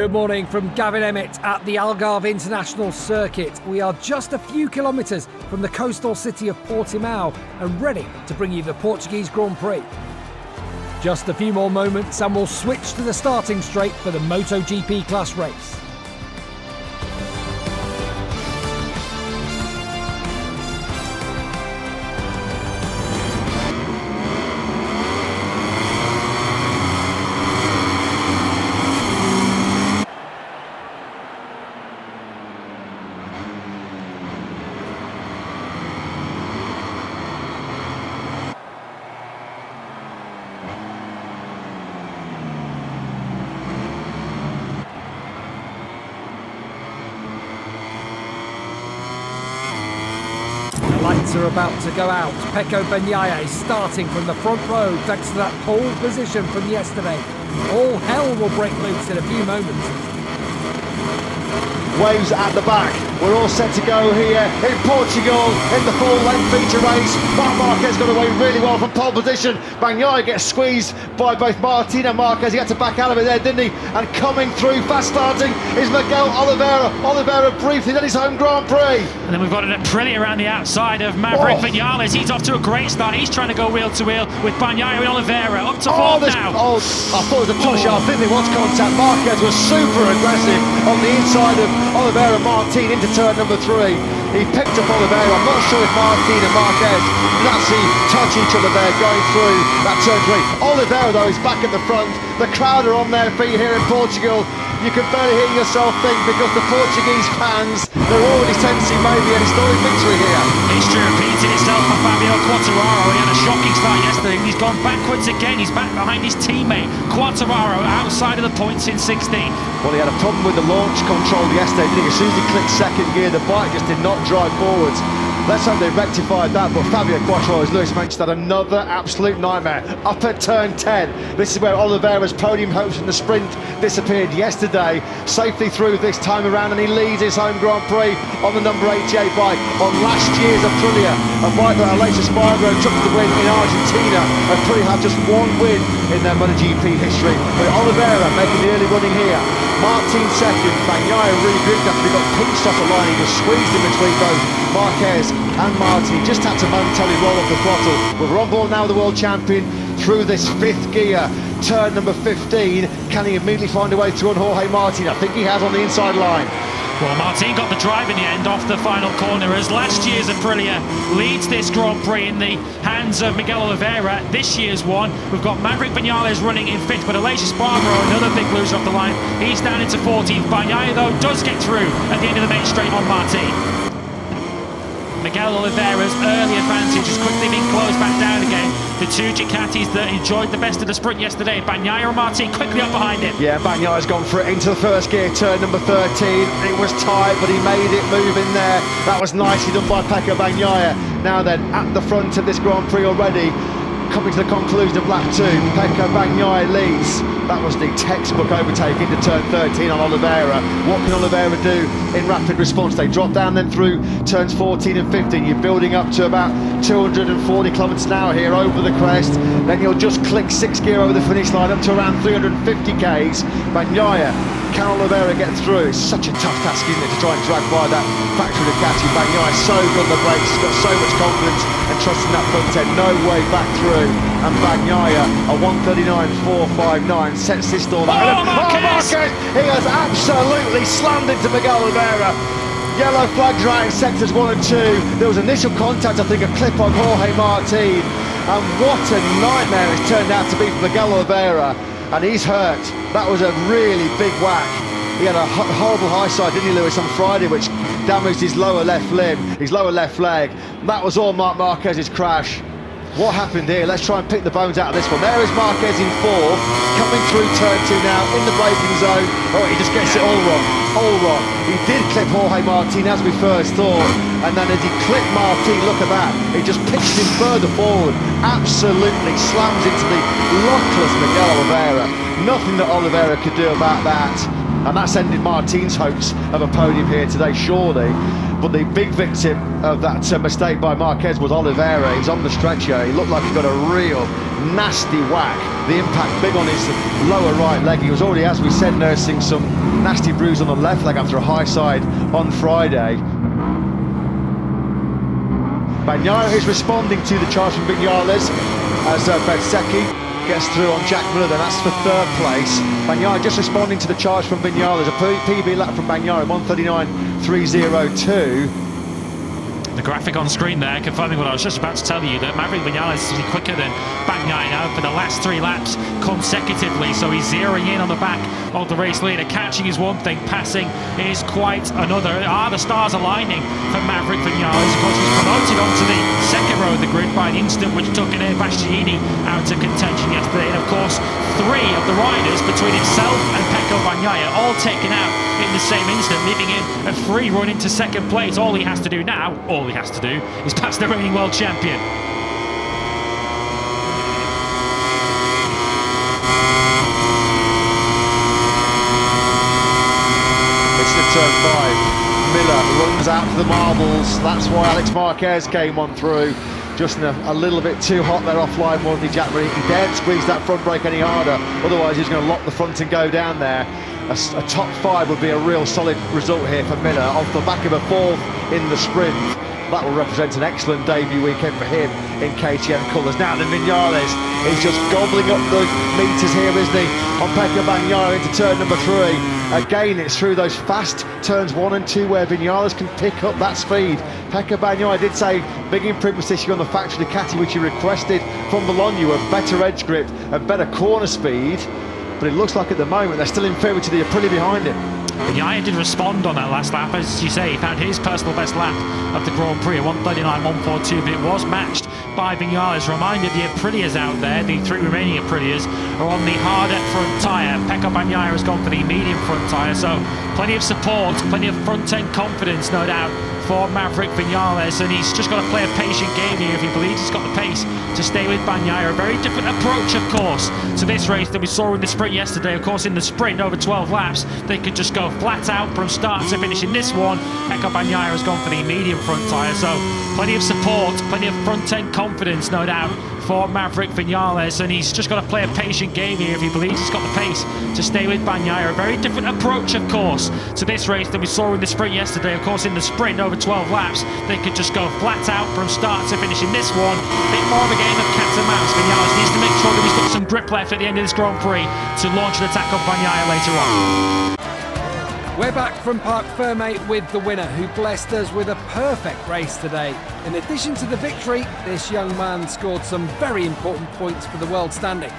Good morning from Gavin Emmett at the Algarve International Circuit. We are just a few kilometres from the coastal city of Portimao and ready to bring you the Portuguese Grand Prix. Just a few more moments and we'll switch to the starting straight for the MotoGP class race. Lights are about to go out. BAGNAIA is starting from the front row thanks to that pole position from yesterday. All hell will break loose in a few moments. Waves at the back. We're all set to go here in Portugal in the full-length feature race. Marquez got away really well from pole position. BAGNAIA gets squeezed by both Martin and Marquez. He had to back out of it there, didn't he? And coming through, fast starting, is Miguel Oliveira. Oliveira briefly did his home Grand Prix. And then we've got an Aprilia around the outside of Maverick Vinales. He's off to a great start. He's trying to go wheel to wheel with BAGNAIA and Oliveira. Up to fourth now. I thought it was a touch off, didn't he? Once contact, Marquez was super aggressive on the inside of Oliveira and Martin into turn number 3. He picked up Oliveira. I'm not sure if Martin and Marquez did actually touch each other there going through that turn 3. Oliveira, though, is back at the front. The crowd are on their feet here in Portugal. You can barely hear yourself think because the Portuguese fans, they're already sensing maybe a historic victory here. History repeated itself for Fabio Quartararo. He had a shocking start yesterday. He's gone backwards again. He's back behind his teammate Quartararo outside of the points in 16. Well, he had a problem with the launch control yesterday, didn't he? As soon as he clicked second gear, the bike just did not drive forwards. Let's hope they rectified that, but Fabio Quartararo, as Lewis mentioned, had another absolute nightmare. Up at turn 10, this is where Oliveira's podium hopes in the sprint disappeared yesterday. Safely through this time around, and he leads his home Grand Prix on the number 88 bike on last year's Aprilia, a bike that Aleix Espargaro took the win in Argentina. Aprilia have just one win in their MotoGP history, but Oliveira making the early running here. Martin second, BAGNAIA really good after he got pinched off the line. He was squeezed in between both Marquez and Martin. He just had to momentarily roll off the throttle. But we're on board now with the world champion through this 5th gear. Turn number 15. Can he immediately find a way through on Jorge Martin? I think he has on the inside line. Well, Martin got the drive in the end off the final corner as last year's Aprilia leads this Grand Prix in the hands of Miguel Oliveira. This year's one, we've got Maverick Vinales running in 5th, but Aleix Espargaro, another big loser off the line, he's down into 14th. BAGNAIA, though, does get through at the end of the main straight on Martin. Miguel Oliveira's early advantage has quickly been closed back down again. The two Ducatis that enjoyed the best of the sprint yesterday, BAGNAIA and Martin quickly up behind him. Yeah, BAGNAIA's gone for it into the first gear, turn number 13. It was tight, but he made it move in there. That was nicely done by BAGNAIA. Now then, at the front of this Grand Prix already, coming to the conclusion of lap 2, BAGNAIA leads. That was the textbook overtake into turn 13 on Oliveira. What can Oliveira do in rapid response? They drop down then through turns 14 and 15. You're building up to about 240 kilometres an hour here over the crest. Then you'll just click 6th gear over the finish line up to around 350 k's. BAGNAIA, can Oliveira get through? It's such a tough task, isn't it, to try and drag by that factory Ducati. BAGNAIA so good on the brakes, he's got so much confidence and trust in that front end. No way back through. And BAGNAIA, a 1:39.459, sets this stall out. Oh, Marquez! He has absolutely slammed into Miguel Oliveira. Yellow flags right in sectors 1 and 2. There was initial contact, I think, a clip on Jorge Martin. And what a nightmare it's turned out to be for Miguel Oliveira. And he's hurt. That was a really big whack. He had a horrible high side, didn't he, Lewis, on Friday, which damaged his lower left limb, his lower left leg. That was all Marquez's crash. What happened here? Let's try and pick the bones out of this one. There is Marquez in 4th, coming through turn 2 now, in the braking zone. Oh, he just gets it all wrong, all wrong. He did clip Jorge Martin, as we first thought, and then as he clipped Martin, look at that, he just pitched him further forward, absolutely slams into the luckless Miguel Oliveira. Nothing that Oliveira could do about that, and that's ended Martin's hopes of a podium here today, surely. But the big victim of that mistake by Marquez was Oliveira. He's on the stretcher. He looked like he got a real nasty whack. The impact big on his lower right leg. He was already, as we said, nursing some nasty bruise on the left leg after a high side on Friday. Bagnaia is responding to the charge from Viñales as Posisi gets through on Jack Miller, then that's for third place. Bagnaia just responding to the charge from Viñales, a PB lap from Bagnaia, 1:39.302. The graphic on screen there confirming what I was just about to tell you, that Maverick Viñales is quicker than Bagnaia for the last 3 laps consecutively, so he's zeroing in on the back of the race leader. Catching is one thing, passing is quite another. The stars aligning for Maverick Viñales. Of course, he was promoted onto the second row of the grid by the incident which took Bastianini out of contention yesterday, and of course 3 of the riders between himself and Pecco Bagnaia all taken out in the same incident, leaving him a free run into second place. All he has to do now, is pass the reigning world champion. It's the turn 5. Miller runs out for the marbles. That's why Alex Marquez came on through. Just a little bit too hot there offline, wasn't he, Jack? He dared squeeze that front brake any harder, otherwise he's going to lock the front and go down there. A top 5 would be a real solid result here for Miller, off the back of a 4th in the sprint. That will represent an excellent debut weekend for him in KTM colours. Now then, Viñales is just gobbling up the meters here, isn't he, on Pecco Bagnaia into turn number 3. Again, it's through those fast turns 1 and 2 where Viñales can pick up that speed. Pecco Bagnaia did say big improvements this year on the factory Ducati, which he requested from Bologna, a better edge grip and better corner speed. But it looks like at the moment they're still inferior to the Aprilia behind him. Bagnaia did respond on that last lap, as you say. He found his personal best lap of the Grand Prix at 1:39.142, but it was matched by Viñales. Reminder, the Aprilias out there, the 3 remaining Aprilias, are on the harder front tyre. Pecco Bagnaia has gone for the medium front tyre, so plenty of support, plenty of front-end confidence, no doubt, for Maverick Viñales, and he's just got to play a patient game here if he believes he's got the pace to stay with Bagnaia. A very different approach, of course, to this race than we saw in the sprint yesterday. Of course, in the sprint, over 12 laps, they could just go flat out from start to finish. In this one, Pecco Bagnaia has gone for the medium front tyre, so plenty of support, plenty of front-end confidence, no doubt, for Maverick Viñales, and he's just got to play a patient game here if he believes he's got the pace to stay with Bagnaia. A very different approach, of course, to this race than we saw in the sprint yesterday. Of course, in the sprint, over 12 laps, they could just go flat out from start to finish. In this one, a bit more of a game of cat and mouse. Viñales needs to make sure that he's got some grip left at the end of this Grand Prix to launch an attack on Bagnaia later on. We're back from Parc Fermé with the winner, who blessed us with a perfect race today. In addition to the victory, this young man scored some very important points for the world standings.